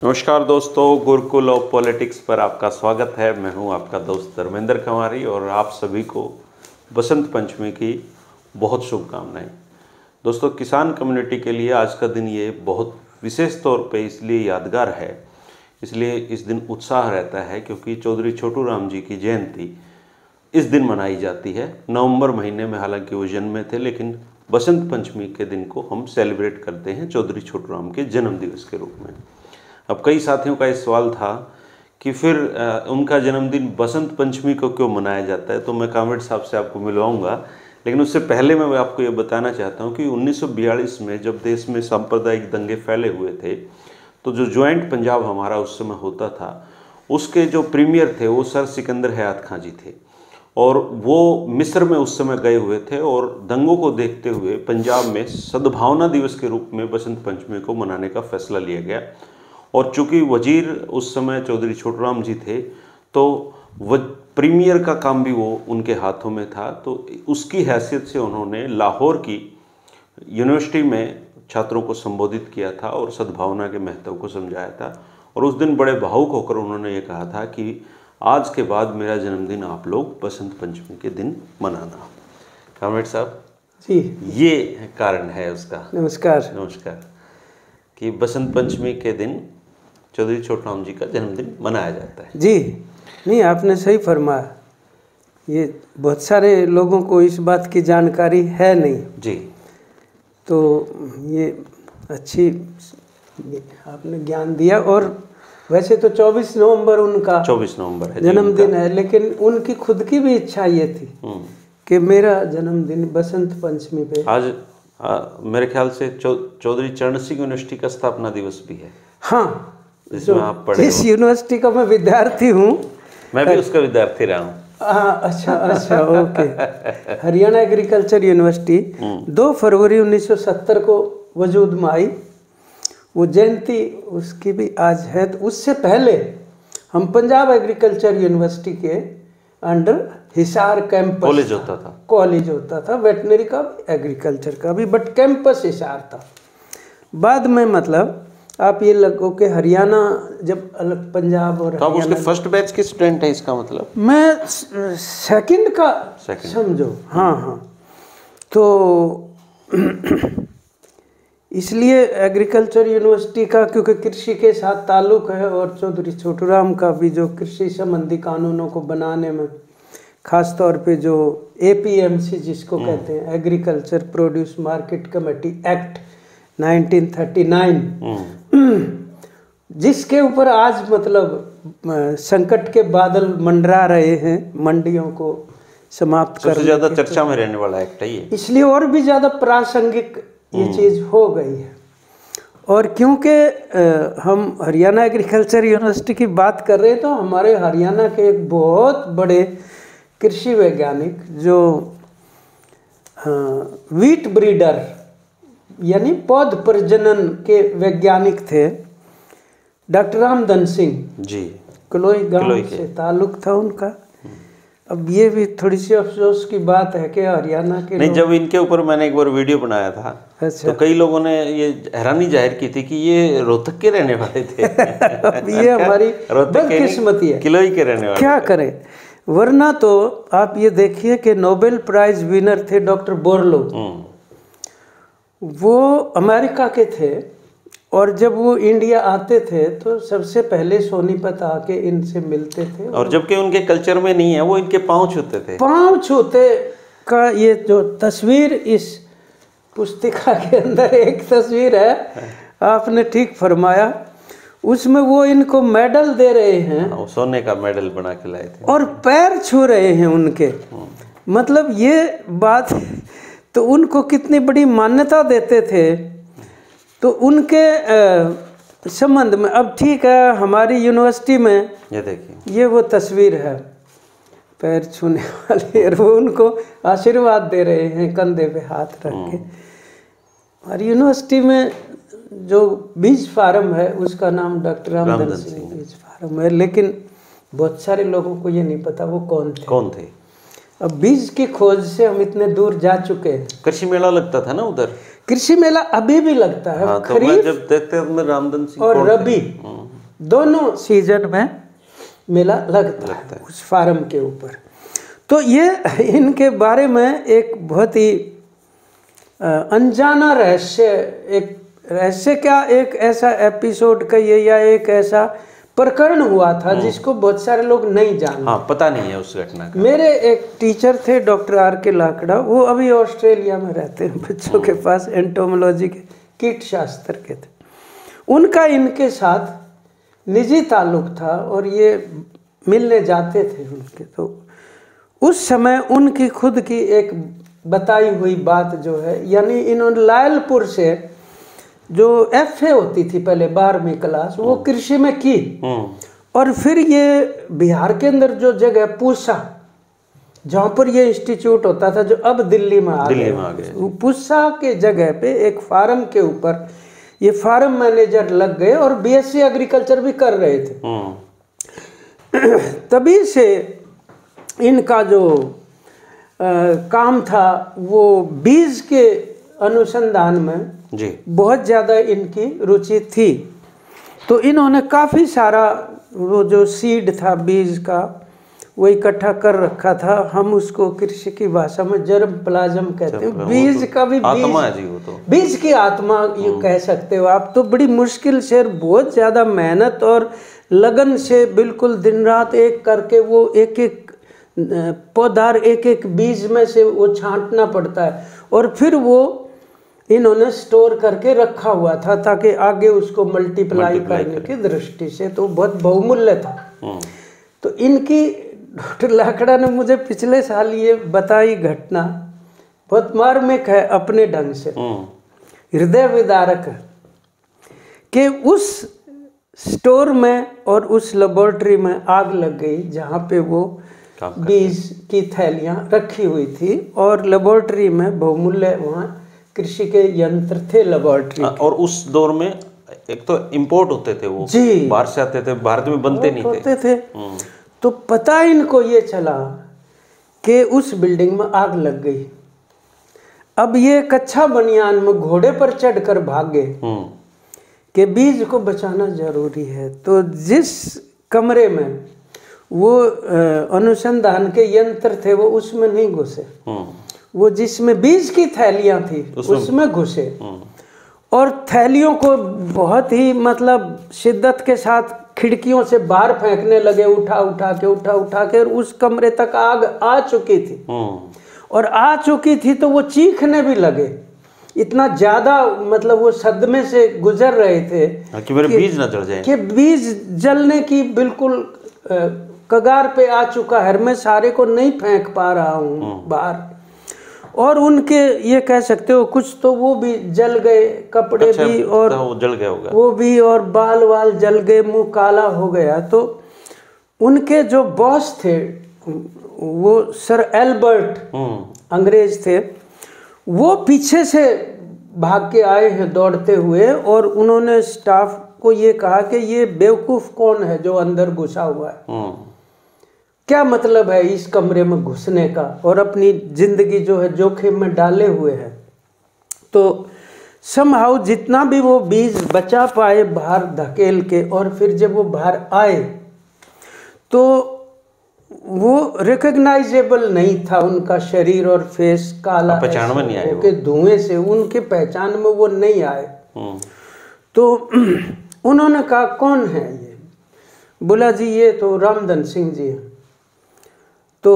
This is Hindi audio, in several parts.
नमस्कार दोस्तों, गुरुकुल ऑफ पॉलिटिक्स पर आपका स्वागत है। मैं हूं आपका दोस्त धर्मेंद्र कंवारी और आप सभी को बसंत पंचमी की बहुत शुभकामनाएं। दोस्तों, किसान कम्युनिटी के लिए आज का दिन ये बहुत विशेष तौर पे इसलिए यादगार है, इसलिए इस दिन उत्साह रहता है क्योंकि चौधरी छोटू राम जी की जयंती इस दिन मनाई जाती है। नवंबर महीने में हालांकि वो जन्मे थे, लेकिन बसंत पंचमी के दिन को हम सेलिब्रेट करते हैं चौधरी छोटू राम के जन्म दिवस के रूप में। अब कई साथियों का इस सवाल था कि फिर उनका जन्मदिन बसंत पंचमी को क्यों मनाया जाता है, तो मैं कामरेड साहब से आपको मिलवाऊंगा। लेकिन उससे पहले मैं आपको ये बताना चाहता हूँ कि 1942 में जब देश में सांप्रदायिक दंगे फैले हुए थे, तो जो ज्वाइंट पंजाब हमारा उस समय होता था, उसके जो प्रीमियर थे वो सर सिकंदर हयात खां जी थे और वो मिस्र में उस समय गए हुए थे और दंगों को देखते हुए पंजाब में सद्भावना दिवस के रूप में बसंत पंचमी को मनाने का फैसला लिया गया। और चूंकि वजीर उस समय चौधरी छोटू राम जी थे, तो प्रीमियर का काम भी वो उनके हाथों में था, तो उसकी हैसियत से उन्होंने लाहौर की यूनिवर्सिटी में छात्रों को संबोधित किया था और सद्भावना के महत्व को समझाया था। और उस दिन बड़े भावुक होकर उन्होंने ये कहा था कि आज के बाद मेरा जन्मदिन आप लोग बसंत पंचमी के दिन मनाना। कामरेड साहब जी, ये कारण है उसका। नमस्कार। नमस्कार। कि बसंत पंचमी के दिन चौधरी छोटू राम जी का जन्मदिन मनाया जाता है। जी नहीं, आपने सही फरमाया। ये बहुत सारे लोगों को इस बात की जानकारी है नहीं जी, तो ये अच्छी आपने ज्ञान दिया। और वैसे तो 24 नवंबर उनका 24 नवंबर है जन्मदिन है, लेकिन उनकी खुद की भी इच्छा ये थी कि मेरा जन्मदिन बसंत पंचमी पे। आज मेरे ख्याल से चौधरी चरण सिंह यूनिवर्सिटी का स्थापना दिवस भी है। हाँ, जिसमें आप पढ़े। जिस यूनिवर्सिटी का मैं विद्यार्थी हूँ, मैं भी उसका विद्यार्थी रहा हूँ। हाँ, अच्छा, ओके। हरियाणा एग्रीकल्चर यूनिवर्सिटी 2 फरवरी 1970 को वजूद में आई। वो जयंती उसकी भी आज है। तो उससे पहले हम पंजाब एग्रीकल्चर यूनिवर्सिटी के अंडर हिसार कैंपस कॉलेज होता था वेटनरी का, एग्रीकल्चर का भी, बट कैंपस हिसार था। बाद में मतलब आप ये लगो कि हरियाणा जब अलग पंजाब और तो आप उसके फर्स्ट बैच के स्टूडेंट हैं, इसका मतलब? मैं सेकंड का समझो। हाँ। तो इसलिए एग्रीकल्चर यूनिवर्सिटी का, क्योंकि कृषि के साथ ताल्लुक है और चौधरी छोटू राम का भी जो कृषि संबंधी कानूनों को बनाने में, खास तौर पे जो APMC जिसको कहते हैं, agriculture produce market committee act 1939, जिसके ऊपर आज मतलब संकट के बादल मंडरा रहे हैं, मंडियों को समाप्त करने, सबसे ज़्यादा चर्चा में रहने वाला एक्ट है ये, इसलिए और भी ज़्यादा प्रासंगिक ये चीज़ हो गई है। और क्योंकि हम हरियाणा एग्रीकल्चर यूनिवर्सिटी की बात कर रहे हैं, तो हमारे हरियाणा के एक बहुत बड़े कृषि वैज्ञानिक जो वीट ब्रीडर यानी पौध प्रजनन के वैज्ञानिक थे, डॉक्टर रामधन सिंह जी, कलोई गांव से ताल्लुक था उनका। अब ये भी थोड़ी सी अफसोस की बात है कि हरियाणा के नहीं, जब इनके ऊपर मैंने एक बार वीडियो बनाया था, अच्छा, तो कई लोगों ने ये हैरानी जाहिर की थी कि ये रोहतक के रहने वाले थे। अब ये हमारी बदकिस्मती है, किलोई के रहने वाले, क्या करें। वरना तो आप ये देखिए कि नोबेल प्राइज विनर थे डॉक्टर बोरलो, वो अमेरिका के थे, और जब वो इंडिया आते थे तो सबसे पहले सोनीपत आके इनसे मिलते थे। और जबकि उनके कल्चर में नहीं है, वो इनके पाँव छूते थे। पाँव छूते का ये जो तस्वीर इस पुस्तिका के अंदर एक तस्वीर है, आपने ठीक फरमाया। उसमें वो इनको मेडल दे रहे हैं, सोने का मेडल बना के लाए थे, और पैर छू रहे हैं उनके। मतलब ये बात, तो उनको कितनी बड़ी मान्यता देते थे। तो उनके संबंध में अब ठीक है, हमारी यूनिवर्सिटी में ये देखिए, ये वो तस्वीर है पैर छूने वाली, और वो उनको आशीर्वाद दे रहे हैं कंधे पे हाथ रख के। हमारी यूनिवर्सिटी में जो बीज फार्म है उसका नाम डॉक्टर रामधन सिंह बीज फार्म है, लेकिन बहुत सारे लोगों को ये नहीं पता वो कौन थे। अब बीज की खोज से हम इतने दूर जा चुके हैं। कृषि मेला लगता था ना उधर, कृषि मेला अभी भी लगता है। हाँ, तो मैं जब देखते हैं रामधन सिंह और रबी दोनों सीजन में मेला लगता है उस फार्म के ऊपर। तो ये इनके बारे में एक बहुत ही अनजाना रहस्य, एक रहस्य क्या, एक ऐसा एपिसोड कहिए या एक ऐसा प्रकरण हुआ था जिसको बहुत सारे लोग नहीं जानते। हाँ, पता नहीं है उस घटना का। मेरे एक टीचर थे डॉक्टर R.K. लाकड़ा, वो अभी ऑस्ट्रेलिया में रहते हैं, बच्चों के पास एंटोमोलॉजी के कीट शास्त्र के थे। उनका इनके साथ निजी ताल्लुक था और ये मिलने जाते थे उनके। तो उस समय उनकी खुद की एक बताई हुई बात जो है, यानी इन्होंने लायलपुर से जो FA होती थी पहले 12वीं क्लास, वो कृषि में की। और फिर ये बिहार के अंदर जो जगह पूसा, जहाँ पर ये इंस्टीट्यूट होता था, जो अब दिल्ली में आ गए, पूसा के जगह पे एक फार्म के ऊपर ये फार्म मैनेजर लग गए और BSc एग्रीकल्चर भी कर रहे थे। तभी से इनका जो काम था वो बीज के अनुसंधान में जी बहुत ज़्यादा इनकी रुचि थी। तो इन्होंने काफ़ी सारा वो जो सीड था बीज का वो इकट्ठा कर रखा था। हम उसको कृषि की भाषा में जर्म प्लाज्म कहते हैं। बीज का भी आत्मा है जी, वो तो बीज की आत्मा ये कह सकते हो आप। तो बड़ी मुश्किल से, बहुत ज़्यादा मेहनत और लगन से, बिल्कुल दिन रात एक करके वो एक एक पौधार, एक एक बीज में से वो छांटना पड़ता है और फिर वो इन्होंने स्टोर करके रखा हुआ था ताकि आगे उसको मल्टीप्लाई करने की दृष्टि से। तो बहुत बहुमूल्य था। तो इनकी डॉक्टर लाकड़ा ने मुझे पिछले साल ये बताई घटना, बहुत मार्मिक है अपने ढंग से, हृदय विदारक है, कि उस स्टोर में और उस लेबोरेटरी में आग लग गई जहाँ पे वो बीज की थैलियाँ रखी हुई थी। और लेबोरेटरी में बहुमूल्य वहाँ कृषि के यंत्र थे लेबोरेटरी। और उस दौर में एक तो इंपोर्ट होते थे, वो जी बाहर से आते थे, भारत में बनते नहीं थे। तो पता इनको ये चला कि उस बिल्डिंग में आग लग गई। अब ये कच्चा बनियान में घोड़े पर चढ़कर भागे कि बीज को बचाना जरूरी है। तो जिस कमरे में वो अनुसंधान के यंत्र थे वो उसमें नहीं घुसे, वो जिसमें बीज की थैलियां थी उसमें घुसे और थैलियों को बहुत ही मतलब शिद्दत के साथ खिड़कियों से बाहर फेंकने लगे, उठा उठा के और उस कमरे तक आग आ चुकी थी। और आ चुकी थी तो वो चीखने भी लगे, इतना ज़्यादा मतलब वो सदमे से गुजर रहे थे कि मेरे बीज ना जल जाए, कि बीज जलने की बिल्कुल कगार पे आ चुका है, मैं सारे को नहीं फेंक पा रहा हूँ बाहर। और उनके ये कह सकते हो कुछ तो वो भी जल गए, कपड़े भी, और वो जल गया होगा वो भी, और बाल वाल जल गए, मुंह काला हो गया। तो उनके जो बॉस थे वो सर एल्बर्ट अंग्रेज थे, वो पीछे से भाग के आए हैं दौड़ते हुए और उन्होंने स्टाफ को ये कहा कि ये बेवकूफ़ कौन है जो अंदर घुसा हुआ है, क्या मतलब है इस कमरे में घुसने का, और अपनी ज़िंदगी जो है जोखिम में डाले हुए हैं। तो समहाउ जितना भी वो बीज बचा पाए बाहर धकेल के, और फिर जब वो बाहर आए तो वो रिकग्नाइजेबल नहीं था, उनका शरीर और फेस काला, पहचान में नहीं आए के धुएं से उनके पहचान में वो नहीं आए। तो उन्होंने कहा कौन है ये? बोला जी ये तो रामधन सिंह जी हैं। तो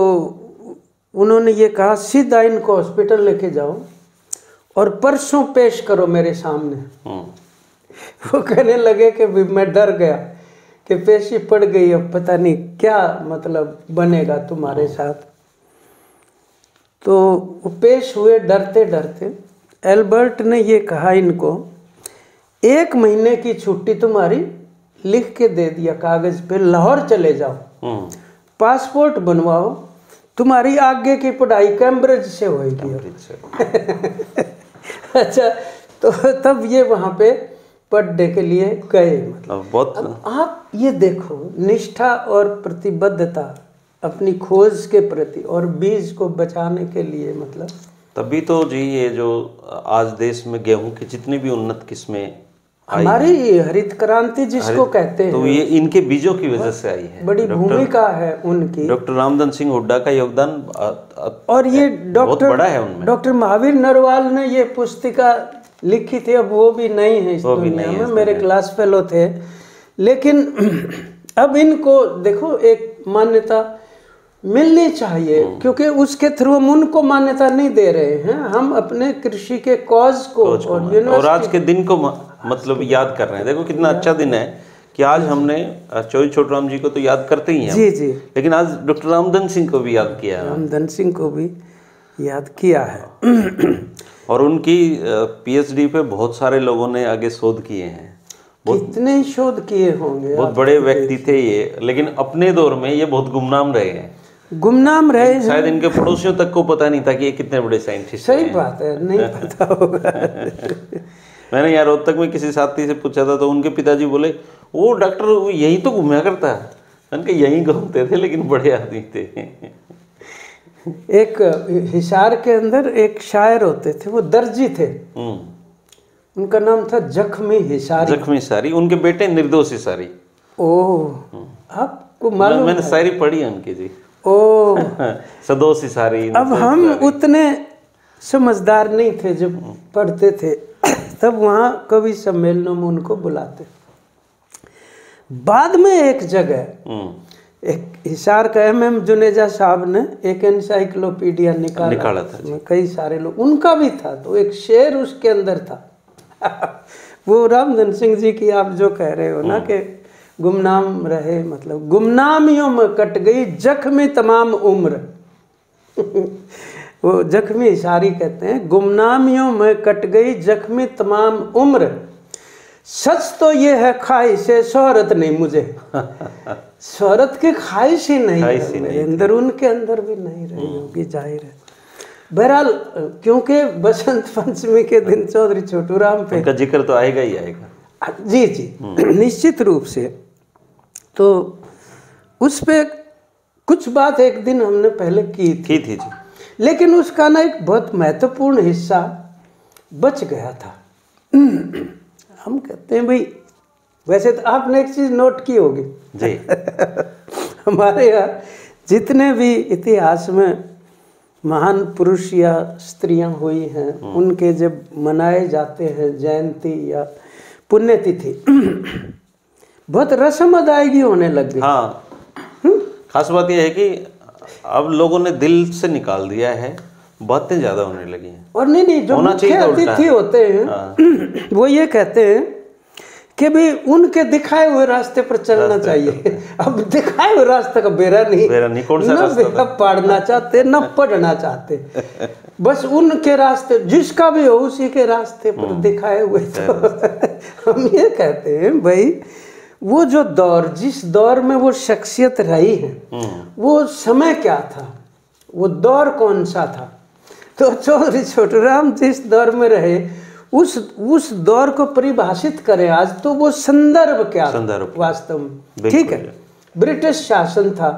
उन्होंने ये कहा सीधा इनको हॉस्पिटल लेके जाओ और परसों पेश करो मेरे सामने। वो कहने लगे कि मैं डर गया कि पेशी पड़ गई, अब पता नहीं क्या मतलब बनेगा तुम्हारे साथ। तो वो पेश हुए डरते डरते। एल्बर्ट ने ये कहा इनको, 1 महीने की छुट्टी तुम्हारी लिख के दे दिया कागज पे, लाहौर चले जाओ, पासपोर्ट बनवाओ, तुम्हारी आगे की पढ़ाई कैम्ब्रिज से होगी। अच्छा, तो तब ये वहाँ पे पढ़ने के लिए गए। मतलब बहुत अब आप ये देखो निष्ठा और प्रतिबद्धता अपनी खोज के प्रति और बीज को बचाने के लिए, मतलब तभी तो जी ये जो आज देश में गेहूं की जितनी भी उन्नत किस्में हमारी हरित क्रांति जिसको कहते हैं, तो ये इनके बीजों की वजह से आई है। बड़ी भूमिका है उनकी। डॉक्टर रामधन सिंह हुड्डा का योगदान और ये बहुत बड़ा है उनमें। डॉक्टर महावीर नरवाल ने ये पुस्तिका लिखी थी, अब वो भी नहीं है इस दुनिया में, मेरे क्लास फेलो थे। लेकिन अब इनको देखो एक मान्यता मिलनी चाहिए, क्योंकि उसके थ्रू हम उनको मान्यता नहीं दे रहे हैं, हम अपने कृषि के कॉज को और आज के दिन को मतलब याद कर रहे हैं। देखो कितना अच्छा दिन है कि आज हमने चौधरी छोटूराम जी को तो याद करते ही हैं जी जी, लेकिन आज डॉक्टर रामधन सिंह को भी याद किया है। रामधन सिंह को भी याद किया है। और उनकी पीएचडी पे बहुत सारे लोगों ने आगे शोध किए हैं। कितने ही शोध किए होंगे, बहुत बड़े व्यक्ति थे ये, लेकिन अपने दौर में ये बहुत गुमनाम रहे हैं। गुमनाम रहे हैं। शायद इनके पड़ोसियों तक को पता नहीं था कि ये कितने बड़े साइंटिस्ट सही बात है, नहीं पता होगा। मैंने यार रोहतक में किसी साथी से पूछा था, तो उनके पिताजी बोले वो डॉक्टर यहीं तो घूमया करता है। मैंने कहा यहीं घूमते थे, लेकिन बड़े आदमी थे। एक हिसार के अंदर एक शायर होते थे, वो दर्जी थे, उनका नाम था जख्मी हिसारी। जख्मी हिसारी, उनके बेटे निर्दोष हिसारी। ओह, आपको मालूम? मैंने शायरी पढ़ी है उनकी जी। ओह सदोष हिसारी। अब हम उतने समझदार नहीं थे जब पढ़ते थे, तब वहाँ कवि सम्मेलनों में उनको बुलाते। बाद में एक जगह एक हिसार का MM जुनेजा साहब ने एक एनसाइक्लोपीडिया निकाला था, कई सारे लोग, उनका भी था, तो एक शेर उसके अंदर था। वो रामधन सिंह जी की आप जो कह रहे हो ना कि गुमनाम रहे, मतलब गुमनामियों में कट गई जख्मी तमाम उम्र। वो जख्मी हिसारी कहते हैं, गुमनामियों में कट गई जख्मी तमाम उम्र, सच तो ये है ख्वाहिश से शोहरत नहीं मुझे। शोहरत की ख्वाहिश ही नहीं है अंदर, उनके अंदर भी नहीं रही होगी, जाहिर है। बहरहाल क्योंकि बसंत पंचमी के दिन चौधरी छोटूराम पे उनका जिक्र तो आएगा ही आएगा। जी जी, निश्चित रूप से। तो उस पे कुछ बात एक दिन हमने पहले की थी जी, लेकिन उसका ना एक बहुत महत्वपूर्ण हिस्सा बच गया था। हम कहते हैं भाई, वैसे तो आपने एक चीज़ नोट की होगी जी। हमारे यहाँ जितने भी इतिहास में महान पुरुष या स्त्रियां हुई हैं, उनके जब मनाए जाते हैं जयंती या पुण्यतिथि, बहुत रस्म अदायगी होने लग गई। हाँ, खास बात यह है कि अब लोगों ने दिल से निकाल दिया है, बातें ज़्यादा होने लगी हैं। और नहीं, जो मुख्य अतिथि होते हैं वो ये कहते हैं कि भी उनके दिखाए हुए रास्ते पर चलना चाहिए। अब दिखाए हुए रास्ते का बेरा नहीं कौन सा रास्ता बेरा पाड़ना चाहते, न पढ़ना चाहते, बस उनके रास्ते जिसका भी हो उसी के रास्ते पर दिखाए हुए। तो हम ये कहते हैं भाई, वो जो दौर, जिस दौर में वो शख्सियत रही है, वो समय क्या था, वो दौर कौन सा था। तो चौधरी छोटूराम जिस दौर में रहे, उस दौर को परिभाषित करें आज, तो वो संदर्भ क्या संदर्भ वास्तव में, ठीक है। ब्रिटिश शासन था,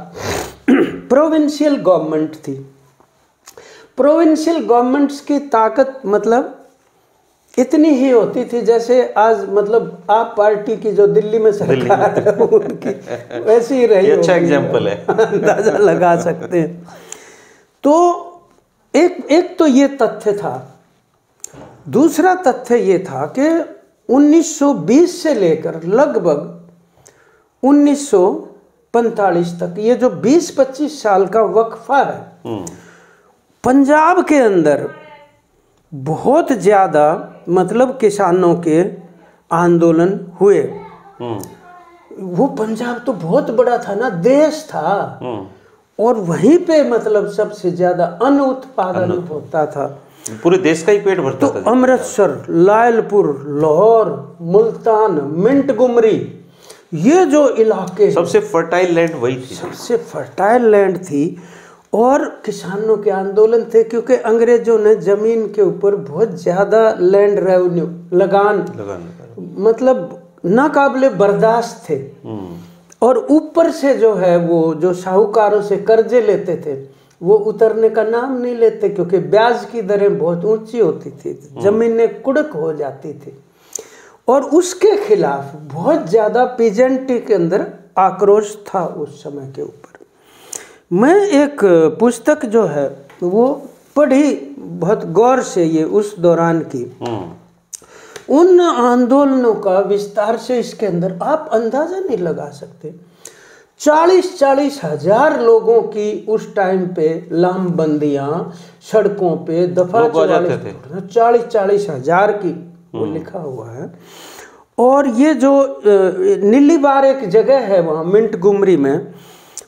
प्रोविंशियल गवर्नमेंट थी। प्रोविंशियल गवर्नमेंट्स की ताकत मतलब इतनी ही होती थी जैसे आज मतलब आप पार्टी की जो दिल्ली में सरकार है उनकी वैसी ही रही। अच्छा एग्जाम्पल है, अंदाजा लगा सकते हैं। तो एक तो ये तथ्य था। दूसरा तथ्य ये था कि 1920 से लेकर लगभग 1945 तक ये जो 20-25 साल का वक्फा है, पंजाब के अंदर बहुत ज़्यादा मतलब किसानों के आंदोलन हुए। वो पंजाब तो बहुत बड़ा था ना, देश था, और वहीं पे मतलब सबसे ज़्यादा अन्न उत्पादन होता था, पूरे देश का ही पेट भरता था। तो अमृतसर, लायलपुर, लाहौर, मुल्तान, मिंटगुमरी, ये जो इलाके सबसे फर्टाइल लैंड वही थी, सबसे फर्टाइल लैंड थी। और किसानों के आंदोलन थे क्योंकि अंग्रेजों ने जमीन के ऊपर बहुत ज़्यादा लैंड रेवेन्यू लगान मतलब नाकाबिले बर्दाश्त थे। और ऊपर से जो है वो जो साहूकारों से कर्जे लेते थे वो उतरने का नाम नहीं लेते, क्योंकि ब्याज की दरें बहुत ऊंची होती थी, जमीनें कुड़क हो जाती थी। और उसके खिलाफ बहुत ज़्यादा पीजेंटी के अंदर आक्रोश था उस समय के ऊपर। मैं एक पुस्तक जो है वो पढ़ी बहुत गौर से, ये उस दौरान की, उन आंदोलनों का विस्तार से इसके अंदर आप अंदाज़ा नहीं लगा सकते। 40-40 हजार लोगों की उस टाइम पे लामबंदियाँ, सड़कों पे दफा 40-40 हजार की वो लिखा हुआ है। और ये जो नीलीबार एक जगह है वहाँ मिंट गुमरी में,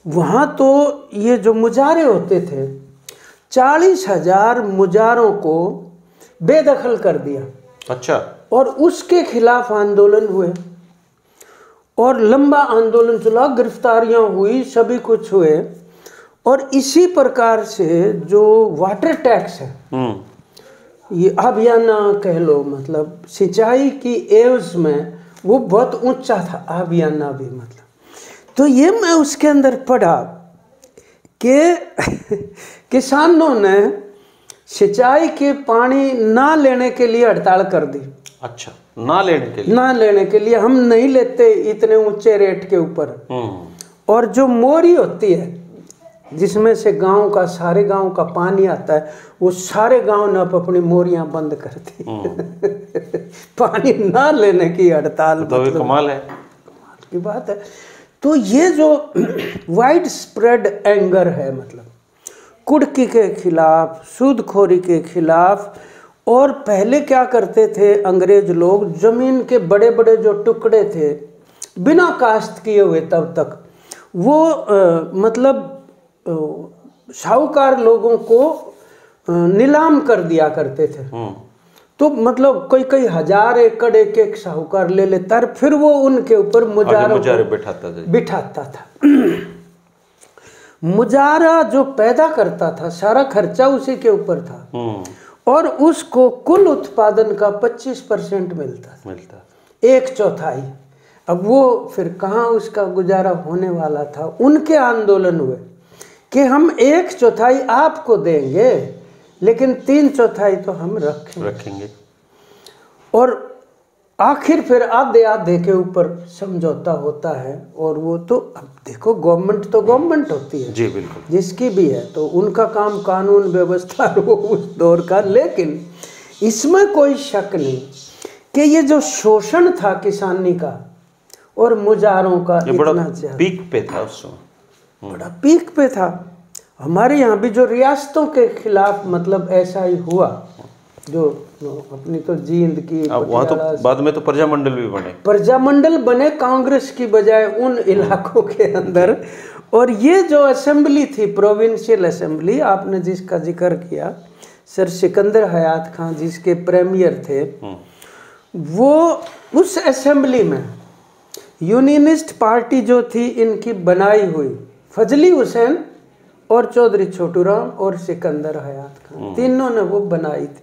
वहाँ तो ये जो मुजारे होते थे 40 हजार मुजारों को बेदखल कर दिया। अच्छा। और उसके खिलाफ आंदोलन हुए और लंबा आंदोलन चला, गिरफ्तारियां हुई, सभी कुछ हुए। और इसी प्रकार से जो वाटर टैक्स है, ये आबियाना कह लो, मतलब सिंचाई की एवज में वो बहुत ऊंचा था, आबियाना भी मतलब। तो ये मैं उसके अंदर पढ़ा कि किसानों ने सिंचाई के पानी ना लेने के लिए हड़ताल कर दी। अच्छा, ना लेने के लिए हम नहीं लेते इतने ऊंचे रेट के ऊपर। और जो मोरी होती है जिसमें से गांव का, सारे गांव का पानी आता है, वो सारे गांव ने अपनी मोरियां बंद कर दी। पानी ना लेने की हड़ताल, तो मतलब कमाल है, कमाल की बात है। तो ये जो वाइड स्प्रेड एंगर है, मतलब कुर्की के खिलाफ, सूदखोरी के खिलाफ। और पहले क्या करते थे अंग्रेज लोग, ज़मीन के बड़े बड़े जो टुकड़े थे बिना काश्त किए हुए तब तक, वो मतलब साहूकार लोगों को नीलाम कर दिया करते थे। तो मतलब कई हजार एकड़ एक एक साहूकार ले लेता और फिर वो उनके ऊपर मुजारे बिठाता था। मुजारा जो पैदा करता था सारा खर्चा उसी के ऊपर था और उसको कुल उत्पादन का 25% मिलता, 1/4। अब वो फिर कहाँ उसका गुजारा होने वाला था। उनके आंदोलन हुए कि हम 1/4 आपको देंगे लेकिन 3/4 तो हम रखेंगे। और आखिर फिर आधे के ऊपर समझौता होता है। और वो तो अब देखो, गवर्नमेंट तो गवर्नमेंट होती है जी, बिल्कुल, जिसकी भी है, तो उनका काम कानून व्यवस्था वो उस दौर का। लेकिन इसमें कोई शक नहीं कि ये जो शोषण था किसानी का और मुजारों का, इतना पीक पे था उस समय, बड़ा पीक पे था। हमारे यहाँ भी जो रियासतों के खिलाफ मतलब ऐसा ही हुआ, जो अपनी तो जींद की, वहाँ तो बाद में तो प्रजामंडल भी बने, प्रजामंडल बने कांग्रेस की बजाय उन इलाकों के अंदर। और ये जो असेंबली थी, प्रोविंशियल असेंबली, आपने जिसका जिक्र किया, सर सिकंदर हयात खान जिसके प्रीमियर थे, वो उस असेंबली में यूनियनिस्ट पार्टी जो थी इनकी बनाई हुई, फजली हुसैन और चौधरी छोटूराम और सिकंदर हयात खान, तीनों ने वो बनाई थी।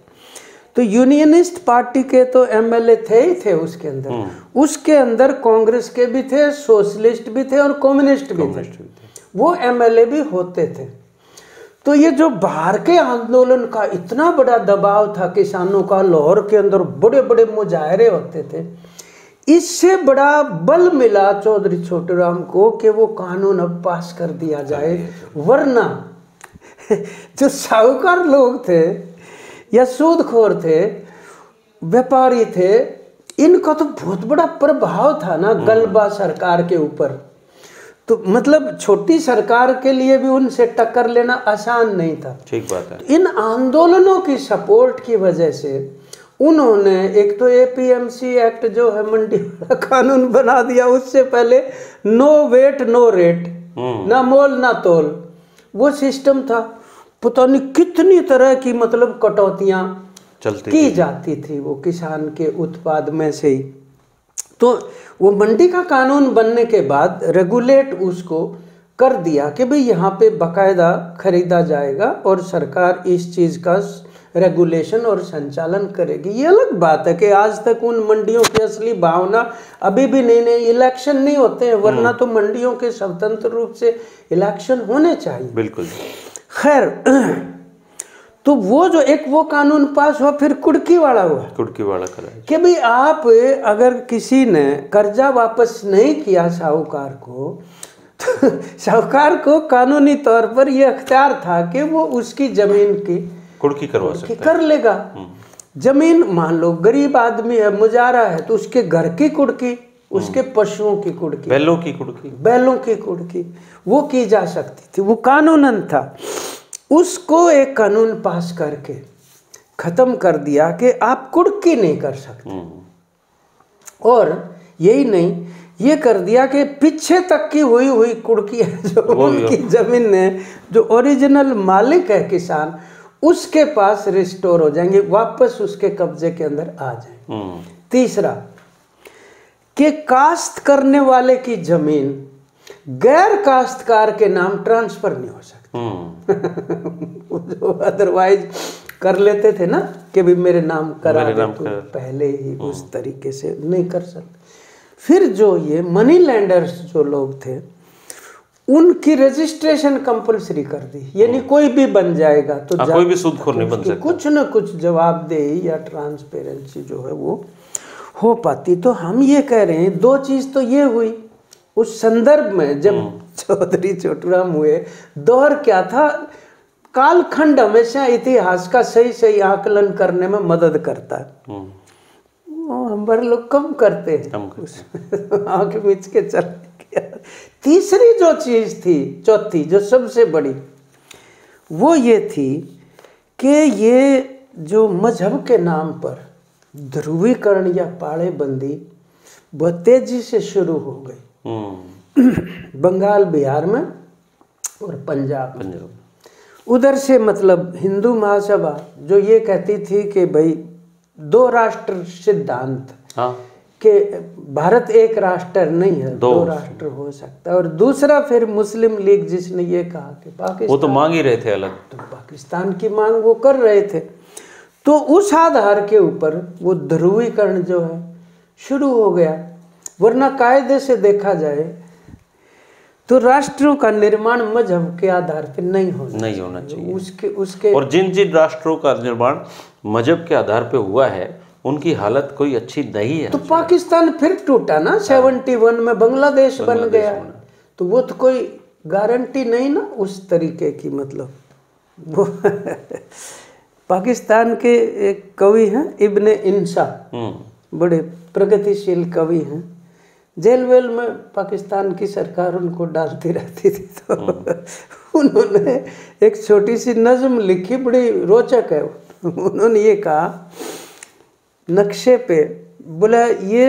तो यूनियनिस्ट पार्टी के तो एमएलए थे ही थे उसके अंदर। उसके अंदर कांग्रेस के भी थे, सोशलिस्ट भी थे और कम्युनिस्ट भी थे, वो एमएलए भी होते थे। तो ये जो बाहर के आंदोलन का इतना बड़ा दबाव था किसानों का, लाहौर के अंदर बड़े बड़े मुजाहरे होते थे, इससे बड़ा बल मिला चौधरी छोटूराम को कि वो कानून अब पास कर दिया जाए। वरना जो साहूकार लोग थे या सूदखोर थे, व्यापारी थे, इनका तो बहुत बड़ा प्रभाव था ना गलबा सरकार के ऊपर। तो मतलब छोटी सरकार के लिए भी उनसे टक्कर लेना आसान नहीं था। ठीक बात है। इन आंदोलनों की सपोर्ट की वजह से उन्होंने एक तो एपीएमसी एक्ट जो है मंडी वाला कानून बना दिया। उससे पहले नो वेट नो रेट, ना मोल ना तोल, वो सिस्टम था। पता नहीं कितनी तरह की मतलब कटौतियाँ की जाती थी वो किसान के उत्पाद में से ही। तो वो मंडी का कानून बनने के बाद रेगुलेट उसको कर दिया कि भाई यहाँ पे बाकायदा खरीदा जाएगा और सरकार इस चीज़ का रेगुलेशन और संचालन करेगी। ये अलग बात है कि आज तक उन मंडियों की असली भावना अभी भी नहीं, इलेक्शन नहीं होते हैं, वरना तो मंडियों के स्वतंत्र रूप से इलेक्शन होने चाहिए। बिल्कुल। खैर, तो वो जो एक वो कानून पास हुआ, फिर कुर्की वाला हुआ, कुर्की वाला कराया कि भाई आप अगर किसी ने कर्जा वापस नहीं किया साहूकार को, तो साहूकार को कानूनी तौर पर ये अख्तियार था कि वो उसकी जमीन की कुर्की करवा सकता है, कर लेगा। जमीन मान लो गरीब आदमी है, मुजारा है, तो उसके घर की कुर्की, उसके पशुओं की कुर्की, बैलों की कुर्की वो की जा सकती थी, वो कानूनन था। उसको एक कानून पास करके खत्म कर दिया कि आप कुर्की नहीं कर सकते। और यही नहीं, ये कर दिया कि पीछे तक की हुई कुर्की है जो उनकी जमीन ने, जो ओरिजिनल मालिक है किसान, उसके पास रिस्टोर हो जाएंगे, वापस उसके कब्जे के अंदर आ जाएंगे। तीसरा कि काश्त करने वाले की जमीन गैर काश्तकार के नाम ट्रांसफर नहीं हो सकती। जो अदरवाइज कर लेते थे ना कि भी मेरे नाम करा दे, तो पहले ही उस तरीके से नहीं कर सकते। फिर जो ये मनी लैंडर्स जो लोग थे, उनकी रजिस्ट्रेशन कंपलसरी कर दी, यानी कोई भी बन जाएगा तो कोई भी सूदखोर नहीं बन सकता, कुछ न कुछ जवाबदेही या ट्रांसपेरेंसी जो है वो हो पाती। तो हम ये कह रहे हैं, दो चीज तो ये हुई उस संदर्भ में, जब चौधरी छोटूराम हुए, दौर क्या था, कालखंड हमेशा इतिहास का सही आकलन करने में मदद करता है। हमारे लोग कम करते हैं, आंख मीच के चल। तीसरी जो चीज थी, चौथी जो सबसे बड़ी, वो ये थी कि ये जो मजहब के नाम पर ध्रुवीकरण या पाड़ेबंदी बहुत तेजी से शुरू हो गई। बंगाल, बिहार में और पंजाब। उधर से मतलब हिंदू महासभा जो ये कहती थी कि भाई दो राष्ट्र सिद्धांत, कि भारत एक राष्ट्र नहीं है, दो राष्ट्र हो सकता है। और दूसरा फिर मुस्लिम लीग जिसने ये कहा कि पाकिस्तान, वो तो मांग ही रहे थे अलग, तो पाकिस्तान की मांग वो कर रहे थे। तो उस आधार के ऊपर वो ध्रुवीकरण जो है शुरू हो गया। वरना कायदे से देखा जाए तो राष्ट्रों का निर्माण मजहब के आधार पर नहीं होना चाहिए। उसके और जिन राष्ट्रों का निर्माण मजहब के आधार पे हुआ है, उनकी हालत कोई अच्छी नहीं है। तो पाकिस्तान फिर टूटा ना, 71 में बांग्लादेश बन गया। तो वो तो कोई गारंटी नहीं ना उस तरीके की, मतलब वो पाकिस्तान के एक कवि हैं इब्ने इंसा, बड़े प्रगतिशील कवि हैं। जेल वेल में पाकिस्तान की सरकार उनको डालती रहती थी, तो उन्होंने एक छोटी सी नज्म लिखी, बड़ी रोचक है। उन्होंने ये कहा नक्शे पे, बोला ये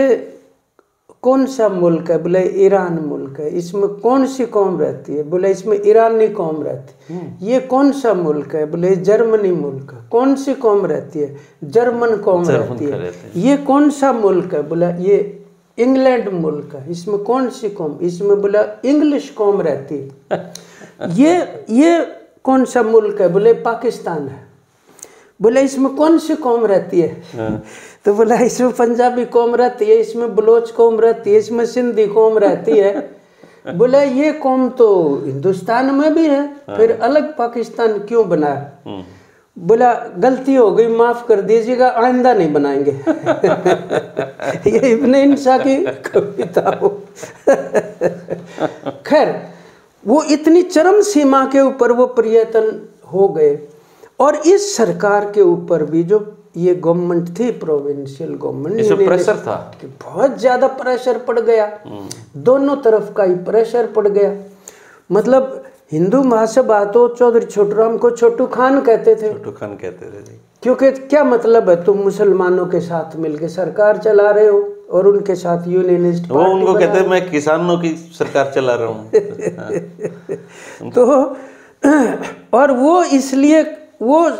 कौन सा मुल्क है? बोला ईरान मुल्क है। इसमें कौन सी कौम रहती है? बोला इसमें ईरानी कौम रहती है। ये कौन सा मुल्क है? बोले जर्मनी मुल्क है। कौन सी कौम रहती है? जर्मन कौम रहती है। ये कौन सा मुल्क है? बोला ये इंग्लैंड मुल्क है। इसमें कौन सी कौम? इसमें बोला इंग्लिश कौम रहती है। ये कौन सा मुल्क है? बोले पाकिस्तान है। बोला इसमें कौन सी कौम रहती है? तो बोला इसमें पंजाबी कौम रहती है, इसमें बलोच कौम रहती है, इसमें सिंधी कौम रहती है। बोला ये कौम तो हिंदुस्तान में भी है, फिर अलग पाकिस्तान क्यों बनाया? बोला गलती हो गई, माफ कर दीजिएगा, आइंदा नहीं बनाएंगे। ये इब्ने इंसा की कविता हो। खैर वो इतनी चरम सीमा के ऊपर वो प्रयत्न हो गए। और इस सरकार के ऊपर भी जो ये गवर्नमेंट थी, प्रोविंशियल गवर्नमेंट, इसमें प्रेशर था कि बहुत ज्यादा प्रेशर पड़ गया, दोनों तरफ का ही प्रेशर पड़ गया। मतलब हिंदू महासभा तो चौधरी छोटूराम को छोटू खान कहते थे। छोटू खान कहते थे, क्योंकि क्या मतलब है तुम मुसलमानों के साथ मिलकर सरकार चला रहे हो और उनके साथ यूनियनिस्ट वो उनको कहते हैं मैं किसानों की सरकार चला रहा हूँ। तो और वो इसलिए वो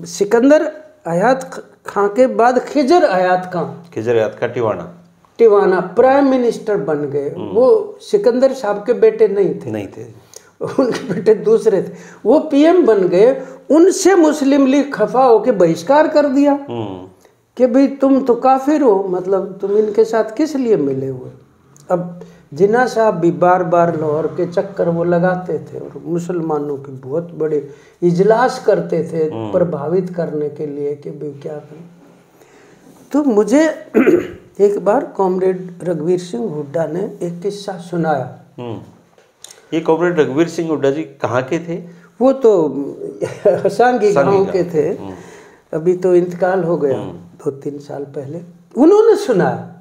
सिकंदर आयात खां के बाद खिजर आयात खां टिवाना प्राइम मिनिस्टर बन गए। वो सिकंदर साहब के बेटे नहीं थे, उनके बेटे दूसरे थे। वो पीएम बन गए। उनसे मुस्लिम लीग खफा होकर बहिष्कार कर दिया कि भाई तुम तो काफिर हो, मतलब तुम इनके साथ किस लिए मिले हुए। अब जिन्ना साहब भी बार बार लाहौर के चक्कर वो लगाते थे और मुसलमानों की बहुत बड़े इजलास करते थे प्रभावित करने के लिए कि भाई क्या करें। तो मुझे एक बार कॉमरेड रघुवीर सिंह हुड्डा ने एक किस्सा सुनाया। ये कॉमरेड रघुवीर सिंह हुड्डा जी कहाँ के थे? वो तो सांगी गांव के थे, अभी तो इंतकाल हो गया 2-3 साल पहले। उन्होंने सुनाया,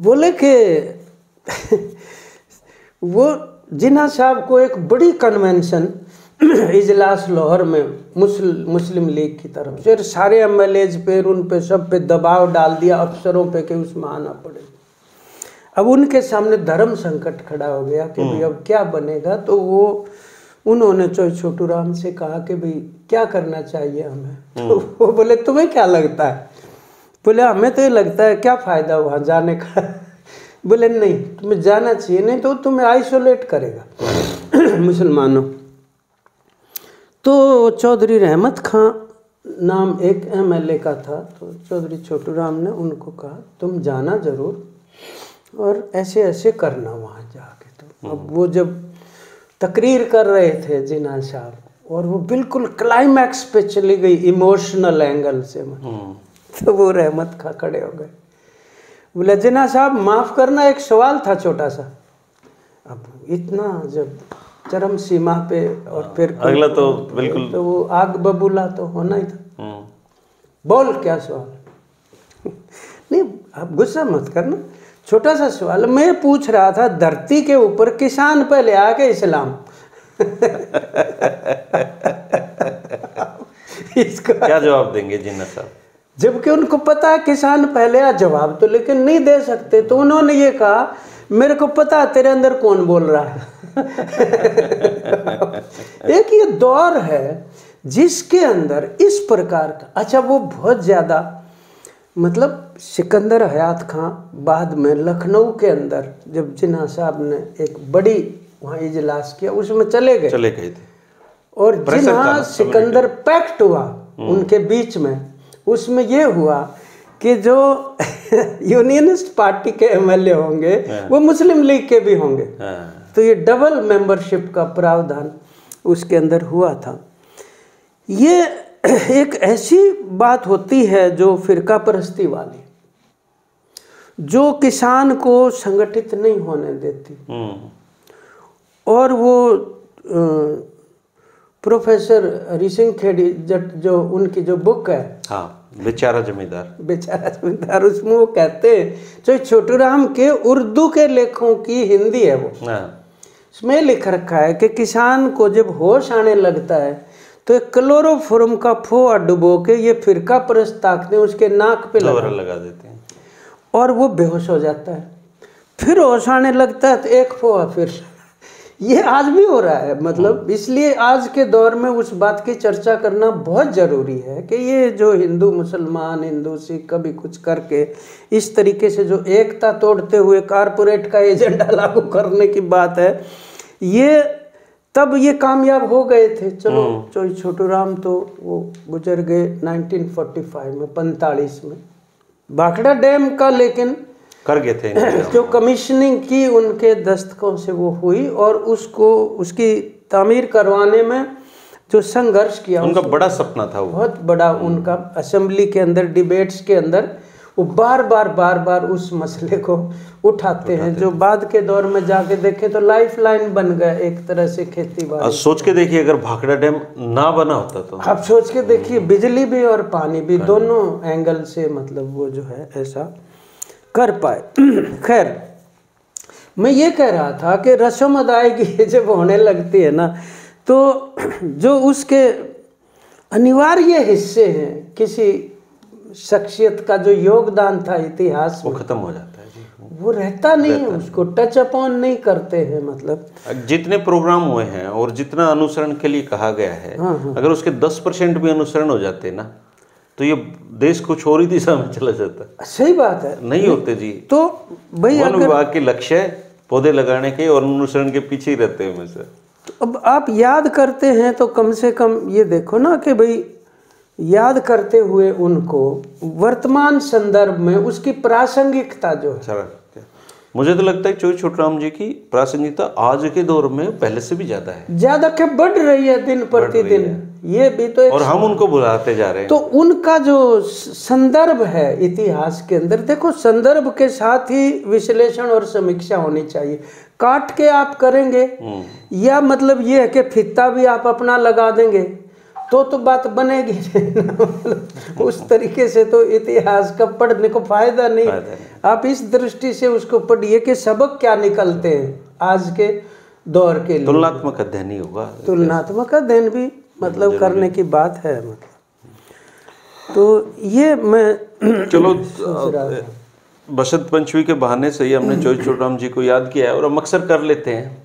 बोले कि वो जिन्ना साहब को एक बड़ी कन्वेंशन इजलास लाहौर में मुस्लिम लीग की तरफ से सारे एमएलएज पे उन पे सब पे दबाव डाल दिया अफसरों पे कि उसमें आना पड़े। अब उनके सामने धर्म संकट खड़ा हो गया कि भाई अब क्या बनेगा। तो उन्होंने चोई छोटू राम से कहा कि भाई क्या करना चाहिए हमें। तो वो बोले तुम्हें क्या लगता है? बोले हमें तो ये लगता है क्या फ़ायदा वहाँ जाने का। बोले नहीं तुम्हें जाना चाहिए, नहीं तो तुम्हें आइसोलेट करेगा मुसलमानों। तो चौधरी रहमत खां नाम एक एमएलए का था, तो चौधरी छोटू राम ने उनको कहा तुम जाना ज़रूर और ऐसे ऐसे करना वहाँ जाके। तो अब वो जब तकरीर कर रहे थे जिन्ना साहब और वो बिल्कुल क्लाइमैक्स पे चली गई इमोशनल एंगल से, तो वो रहमत खां खड़े हो गए। बोले जिन्ना साहब माफ़ करना, एक सवाल था छोटा सा। अब इतना जब चरम सीमा पे और फिर अगला तो बिल्कुल तो वो आग बबूला तो होना ही था। बोल क्या सवाल? नहीं आप गुस्सा मत करना, छोटा सा सवाल मैं पूछ रहा था। धरती के ऊपर किसान पहले आके इस्लाम इसका क्या जवाब देंगे जिन्ना साहब? जबकि उनको पता है किसान पहले आ, जवाब तो लेकिन नहीं दे सकते। तो उन्होंने ये कहा मेरे को पता है तेरे अंदर कौन बोल रहा है। एक ये दौर है जिसके अंदर इस प्रकार का, अच्छा वो बहुत ज़्यादा मतलब सिकंदर हयात खां बाद में लखनऊ के अंदर जब जिन्ना साहब ने एक बड़ी वहाँ इजलास किया उसमें चले गए थे और जिन्ना सिकंदर पैक्ट हुआ उनके बीच में, उसमें ये हुआ कि जो यूनियनिस्ट पार्टी के एमएलए होंगे वो मुस्लिम लीग के भी होंगे। तो ये डबल मेंबरशिप का प्रावधान उसके अंदर हुआ था। ये एक ऐसी बात होती है जो फिरका परस्ती वाली, जो किसान को संगठित नहीं होने देती। और वो प्रोफेसर हरि सिंह खेड़ी जो उनकी जो बुक है, हाँ बेचारा जमींदार, उसमें वो कहते हैं जो छोटू राम के उर्दू के लेखों की हिंदी है वो, उसमें लिख रखा है कि किसान को जब होश आने लगता है तो एक क्लोरोफॉर्म का फोआ डुबो के ये फिरका परस्त ताकतें उसके नाक पे लगा देते हैं और वो बेहोश हो जाता है। फिर होश आने लगता है तो एक फोआ फिर। ये आज भी हो रहा है। मतलब इसलिए आज के दौर में उस बात की चर्चा करना बहुत ज़रूरी है कि ये जो हिंदू मुसलमान, हिंदू सिख कभी कुछ करके इस तरीके से जो एकता तोड़ते हुए कारपोरेट का एजेंडा लागू करने की बात है, ये तब ये कामयाब हो गए थे। चलो चोई छोटू राम तो वो गुजर गए 1945 में 45 में भाखड़ा डैम का, लेकिन कर गए थे जो कमीशनिंग की उनके दस्तकों से वो हुई और उसकी तामीर करवाने में जो संघर्ष किया, उनका बड़ा सपना था वो, बहुत बड़ा उनका। असेंबली के अंदर डिबेट्स के अंदर वो बार बार उस मसले को उठाते हैं, जो बाद के दौर में जाके देखें तो लाइफ लाइन बन गया एक तरह से खेती बाड़ी। सोच के देखिए अगर भाखड़ा डैम ना बना होता तो आप सोच के देखिए बिजली भी और पानी भी दोनों एंगल से मतलब वो जो है ऐसा कर पाए। खैर मैं ये कह रहा था कि रस्म अदायगी जब होने लगती है ना, तो जो उसके अनिवार्य हिस्से हैं किसी शख्सियत का जो योगदान था इतिहास में, वो खत्म हो जाता है जी। वो रहता नहीं है, उसको टच अपॉन नहीं करते हैं। मतलब जितने प्रोग्राम हुए हैं और जितना अनुसरण के लिए कहा गया है, अगर उसके 10% भी अनुसरण हो जाते ना तो ये देश कुछ और ही दिशा में चला जाता। सही बात है, नहीं होते जी। तो भाई वन विभाग के लक्ष्य है पौधे लगाने के और अनुसरण के पीछे ही रहते हैं हमेशा। तो अब आप याद करते हैं तो कम से कम ये देखो ना कि भाई याद करते हुए उनको वर्तमान संदर्भ में उसकी प्रासंगिकता जो है, मुझे तो लगता है चोई छोटराम जी की प्रासंगिकता आज के दौर में पहले से भी ज्यादा है, ज्यादा क्या बढ़ रही है दिन प्रतिदिन। ये भी तो और हम उनको भुलाते जा रहे हैं। तो उनका जो संदर्भ है इतिहास के अंदर, देखो संदर्भ के साथ ही विश्लेषण और समीक्षा होनी चाहिए। काट के आप करेंगे या मतलब ये है कि फित्ता भी आप अपना लगा देंगे तो बात बनेगी नहीं। उस तरीके से तो इतिहास का पढ़ने को फायदा नहीं। आप इस दृष्टि से उसको पढ़िए कि सबक क्या निकलते हैं आज के दौर के लिए। तुलनात्मक अध्ययन ही होगा, तुलनात्मक अध्ययन भी मतलब करने की बात है। मतलब तो ये मैं चलो बसंत पंचमी के बहाने से ही हमने चोई छोटराम जी को याद किया है, और हम अक्सर कर लेते हैं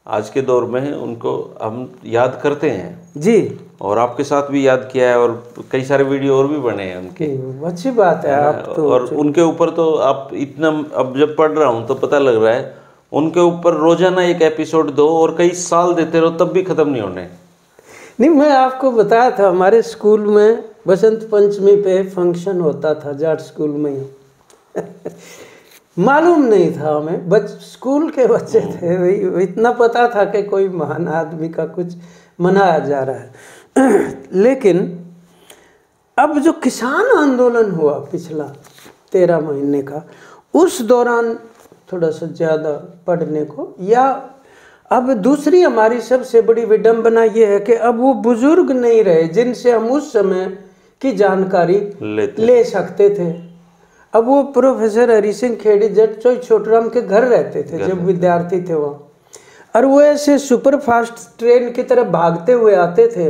आज के दौर में उनको हम याद करते हैं जी, और आपके साथ भी याद किया है, और कई सारे वीडियो और भी बने हैं उनके। अच्छी बात है आप तो। और उनके ऊपर तो आप इतना, अब जब पढ़ रहा हूँ तो पता लग रहा है उनके ऊपर रोजाना एक एपिसोड दो और कई साल देते रहो तब भी खत्म नहीं होने। नहीं, मैं आपको बताया था हमारे स्कूल में बसंत पंचमी पे फंक्शन होता था, जाट स्कूल में ही। मालूम नहीं था हमें, स्कूल के बच्चे थे, वही इतना पता था कि कोई महान आदमी का कुछ मनाया जा रहा है। लेकिन अब जो किसान आंदोलन हुआ पिछला 13 महीने का, उस दौरान थोड़ा सा ज़्यादा पढ़ने को, या अब दूसरी हमारी सबसे बड़ी विडंबना ये है कि अब वो बुजुर्ग नहीं रहे जिनसे हम उस समय की जानकारी ले सकते थे। अब वो प्रोफेसर हरि सिंह खेड़ी जट चोई छोटराम के घर रहते थे जब विद्यार्थी थे वहाँ, और वो ऐसे सुपर फास्ट ट्रेन की तरह भागते हुए आते थे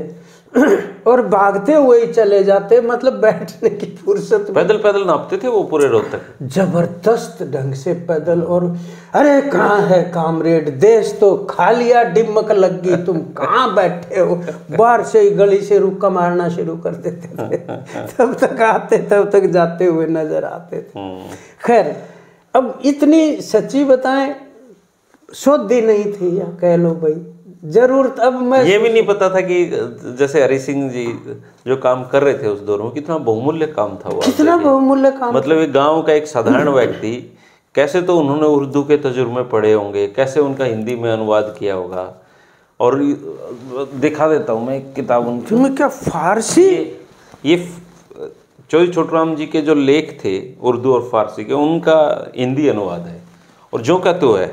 और भागते हुए ही चले जाते, मतलब बैठने की फुर्सत। पैदल पैदल नापते थे वो पूरे रोड तक, जबरदस्त ढंग से पैदल। और अरे कहाँ है कामरेड, देश तो खा लिया, डिमक लग गई, तुम कहाँ बैठे हो। बाहर से ही गली से रुक्का मारना शुरू कर देते थे। तब तक आते, तब तक जाते हुए नजर आते थे। खैर, अब इतनी सच्ची बताएं सोधी नहीं थी, या कह लो भाई जरूर। अब मैं ये भी नहीं पता था कि जैसे हरि सिंह जी जो काम कर रहे थे उस दौर में कितना बहुमूल्य काम था वो। कितना बहुमूल्य काम, मतलब एक गांव का एक साधारण व्यक्ति, कैसे तो उन्होंने उर्दू के तर्जुमे पढ़े होंगे, कैसे उनका हिंदी में अनुवाद किया होगा। और दिखा देता हूँ मैं एक किताब उनकी, तुम्हें क्या फारसी, ये चोई छोटराम जी के जो लेख थे उर्दू और फारसी के, उनका हिंदी अनुवाद है, और जो का तो है।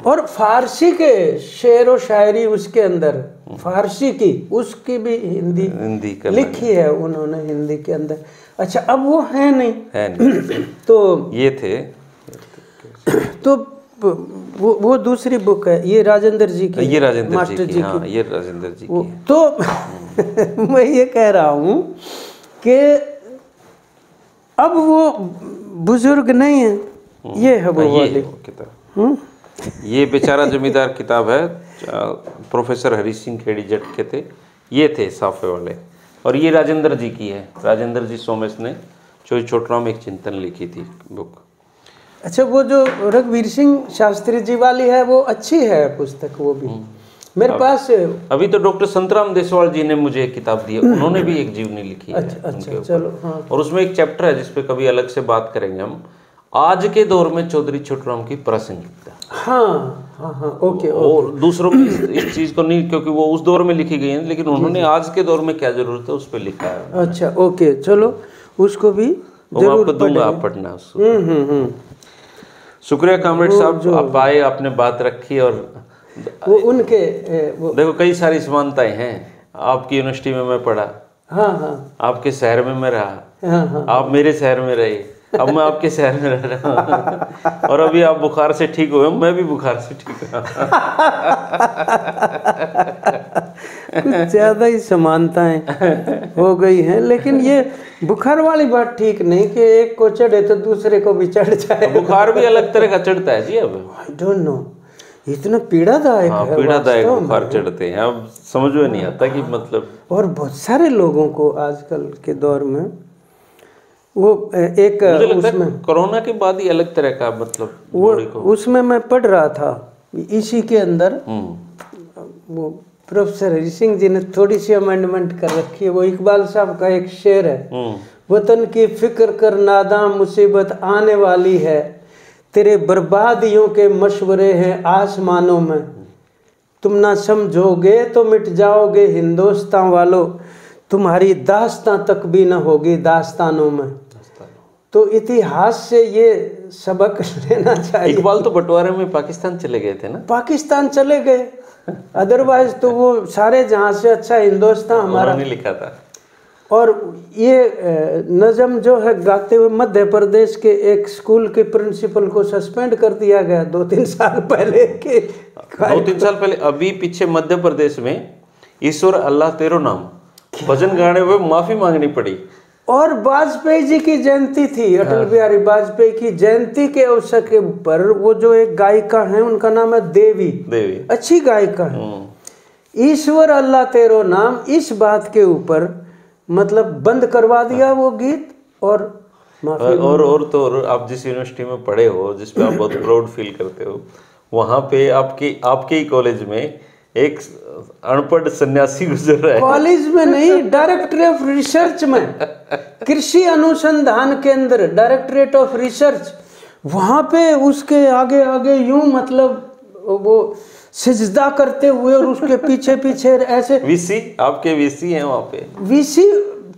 और फारसी के शेर व शायरी उसके अंदर, फारसी की उसकी भी हिंदी लिखी है उन्होंने हिंदी के अंदर। अच्छा, अब वो है नहीं। तो ये थे तो वो दूसरी बुक है, ये राजेंद्र जी की, ये राजेंद्र मास्टर जी की, हाँ, ये राजेंद्र जी की। तो मैं ये कह रहा हूँ कि अब वो बुजुर्ग नहीं है, ये है वो वाली किताब। ये बेचारा जमींदार किताब है, प्रोफेसर हरि सिंह खेड़ी जट के थे, ये थे साफे वाले। और ये राजेंद्र जी की है, राजेंद्र जी सोमेश ने चोई छोटराम एक चिंतन लिखी थी बुक। अच्छा, वो जो रघुवीर सिंह शास्त्री जी वाली है वो अच्छी है पुस्तक, वो भी मेरे पास। अभी तो डॉक्टर संतराम देसवाल जी ने मुझे एक किताब दी है, उन्होंने भी एक जीवनी लिखी है। अच्छा चलो, हाँ। और उसमें एक चैप्टर है जिसपे कभी अलग से बात करेंगे हम, आज के दौर में चौधरी छोटराम की प्रासंगिकता। हाँ, ओके। और दूसरों की इस चीज को नहीं, क्योंकि वो उस दौर में लिखी गई है, लेकिन उन्होंने आज के दौर में क्या जरूरत है उस पर लिखा है। अच्छा, ओके, चलो उसको भी जरूर दूंगा, आप पढ़ना उसको। शुक्रिया कामरेड साहब, आप आए, आपने बात रखी। और वो उनके देखो कई सारी समानताएं हैं। आपकी यूनिवर्सिटी में मैं पढ़ा, हाँ, आपके शहर में मैं रहा, हाँ, आप मेरे शहर में रहे, अब मैं आपके शहर में रह रहा हूँ। और अभी आप बुखार से ठीक हुए, मैं भी बुखार से ठीक हुआ। कुछ ज्यादा ही समानताएं हो गई हैं। लेकिन ये बुखार वाली बात ठीक नहीं कि एक को चढ़े तो दूसरे को भी चढ़ जाए। बुखार भी अलग तरह का चढ़ता है जी। अब आई डोंट नो, इतना पीड़ादायक है, पीड़ादायक बुखार चढ़ते हैं, अब समझ में नहीं आता कि मतलब। और बहुत सारे लोगों को आजकल के दौर में वो एक उसमें कोरोना के बाद ही अलग तरह का मतलब वो उसमें मैं पढ़ रहा था इसी के अंदर, वो प्रोफेसर हरि सिंह जी ने थोड़ी सी अमेंडमेंट कर रखी है। वो इकबाल साहब का एक शेर है, वतन की फिक्र कर नादां मुसीबत आने वाली है, तेरे बर्बादियों के मशवरे हैं आसमानों में, तुम ना समझोगे तो मिट जाओगे हिंदुस्तान वालों, तुम्हारी दास्तां तक भी ना होगी दास्तानों में। तो इतिहास से ये सबक लेना चाहिए। इकबाल तो बंटवारे में पाकिस्तान चले गए थे ना? पाकिस्तान चले गए, अदरवाइज तो वो सारे जहाँ से अच्छा हिंदुस्तान हमारा उन्होंने लिखा था। और ये नज़म जो है गाते हुए मध्य प्रदेश के एक स्कूल के प्रिंसिपल को सस्पेंड कर दिया गया 2-3 साल पहले के 2-3 साल पहले। अभी पीछे मध्य प्रदेश में ईश्वर अल्लाह तेरो नाम भजन गाने हुए, माफी मांगनी पड़ी। और वाजपेयी जी की जयंती थी, अटल बिहारी वाजपेयी की जयंती के अवसर के ऊपर वो जो एक गायिका है उनका नाम है देवी, अच्छी गायिका है, ईश्वर अल्लाह तेरो नाम, इस बात के ऊपर मतलब बंद करवा दिया वो गीत। और माफी और तो और आप जिस यूनिवर्सिटी में पढ़े हो, जिस पे आप बहुत प्राउड फील करते हो, वहाँ पे आपके ही कॉलेज में एक अनपढ़ सन्यासी गुजर रहा है। कॉलेज में नहीं, डायरेक्टर ऑफ रिसर्च में, कृषि अनुसंधान केंद्र, डायरेक्टरेट ऑफ रिसर्च, वहाँ पे उसके आगे आगे यूं मतलब वो सिजदा करते हुए और उसके पीछे पीछे ऐसे। वीसी, आपके वीसी हैं वहाँ पे? वीसी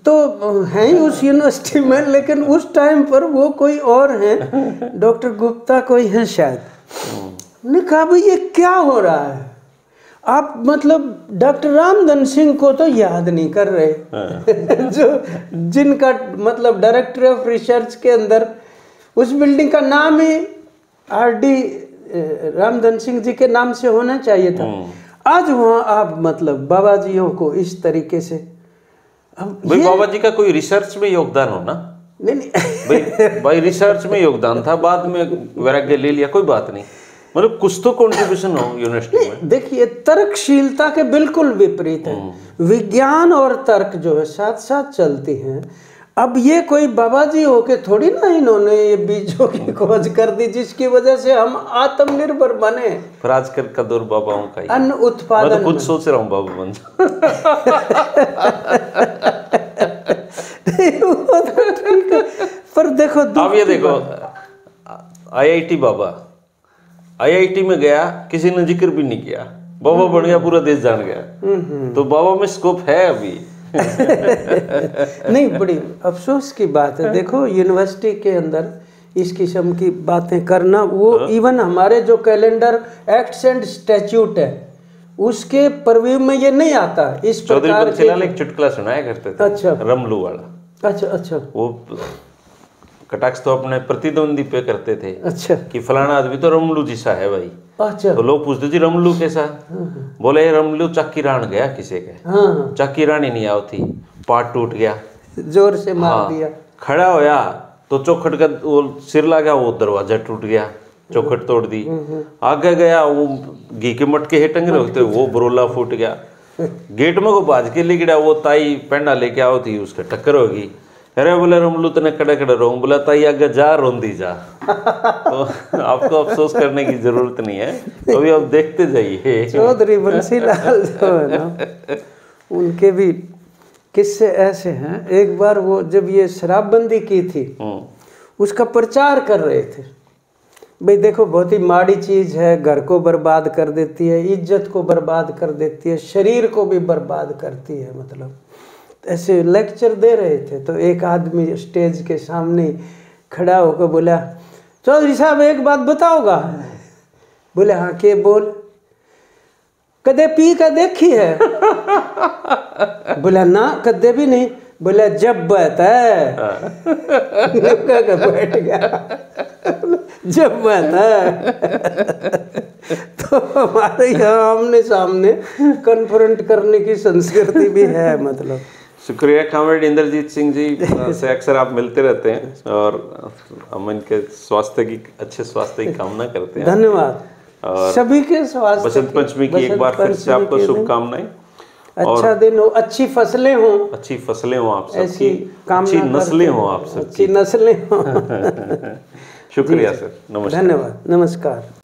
तो हैं ही उस यूनिवर्सिटी में, लेकिन उस टाइम पर वो कोई और हैं, डॉक्टर गुप्ता कोई हैं शायद। ने कहा भाई ये क्या हो रहा है, आप मतलब डॉक्टर रामधन सिंह को तो याद नहीं कर रहे जो जिनका मतलब डायरेक्टर ऑफ रिसर्च के अंदर उस बिल्डिंग का नाम ही आरडी रामधन सिंह जी के नाम से होना चाहिए था। आज वहाँ आप मतलब बाबा जियों को इस तरीके से, भाई बाबा जी का कोई रिसर्च में योगदान हो ना? नहीं भाई रिसर्च में योगदान था, बाद में वैराग्य ले लिया, कोई बात नहीं, मतलब कुछ तो कंट्रीब्यूशन हो यूनिवर्सिटी में। देखिए तर्कशीलता के बिल्कुल विपरीत है, विज्ञान और तर्क जो है साथ साथ चलती हैं। अब ये कोई बाबा जी होके थोड़ी ना इन्होंने ये बीजों की खोज कर दी जिसकी वजह से हम आत्मनिर्भर बने। पर आजकल का दौर बाबाओं का ही, अन्न उत्पादन, मैं तो खुद सोच रहा हूँ बाबा बन पर देखो आप ये देखो, IIT बाबा, IIT में गया, किसी ने जिक्र भी नहीं किया, बाबा बन गया, पूरा देश जान गया। तो बाबा में स्कोप है अभी। नहीं, बड़ी अफसोस की बात है। देखो यूनिवर्सिटी के अंदर इस किस्म की बातें करना, वो इवन हमारे जो कैलेंडर एक्ट्स एंड स्टैट्यूट है उसके परव्यू में ये नहीं आता। इस प्रकार के एक चुटकुला सुनाया करते थे। अच्छा, रमलू वाला। अच्छा वो कटाक्ष तो अपने प्रतिद्वंदी पे करते थे। अच्छा, कि फलाना आदमी तो रमलू जैसा है भाई। अच्छा, तो लोग पूछते जी रमलू कैसा? बोले रमलू चक्की रान गया किसी के, चक्की रान ही नहीं आओ थी, पाट टूट गया, जोर से मार दिया, खड़ा होया तो चौखट का वो सिर लगा, वो दरवाजा टूट गया, चौखट तोड़ दी। आगे गया, वो घी के मटके है टंगे होते, वो बरोला फूट गया। गेट में को बाज के ले गया, वो ताई पेंडा लेके आओ थी, उसका टक्कर होगी। अरे बोले रमलू तने खड़े खड़े रहो, बोला ताई आगे जा, रोंदी जा। तो आपको अफसोस करने की जरूरत नहीं है, तो अभी आप देखते जाइए। चौधरी बंसीलाल जो है ना, उनके भी किस्से ऐसे हैं। एक बार वो जब ये शराबबंदी की थी, उसका प्रचार कर रहे थे, भाई देखो बहुत ही माड़ी चीज़ है, घर को बर्बाद कर देती है, इज्जत को बर्बाद कर देती है, शरीर को भी बर्बाद करती है, मतलब ऐसे लेक्चर दे रहे थे। तो एक आदमी स्टेज के सामने खड़ा होकर बोला, चौधरी साहब एक बात बताओगा? बोले हाँ, के बोल? कदे पी का देखी है? बोला ना, कदे भी नहीं। बोला जब बता बैठ गया, जब बता। तो हमारे यहाँ आमने सामने कन्फ्रंट करने की संस्कृति भी है, मतलब। शुक्रिया कॉमरेड इंद्रजीत सिंह जी से अक्सर आप मिलते रहते हैं और हम इनके स्वास्थ्य की, अच्छे स्वास्थ्य की कामना करते हैं। धन्यवाद। और सभी के स्वास्थ्य, बसंत पंचमी की एक बार फिर से आपको शुभकामनाएं। अच्छा दिन हो, अच्छी फसलें हो, अच्छी फसलें हो आप सबकी, अच्छी नस्लें हो आप सबकी, अच्छी नस्लें हो। शुक्रिया सर, नमस्कार। धन्यवाद, नमस्कार।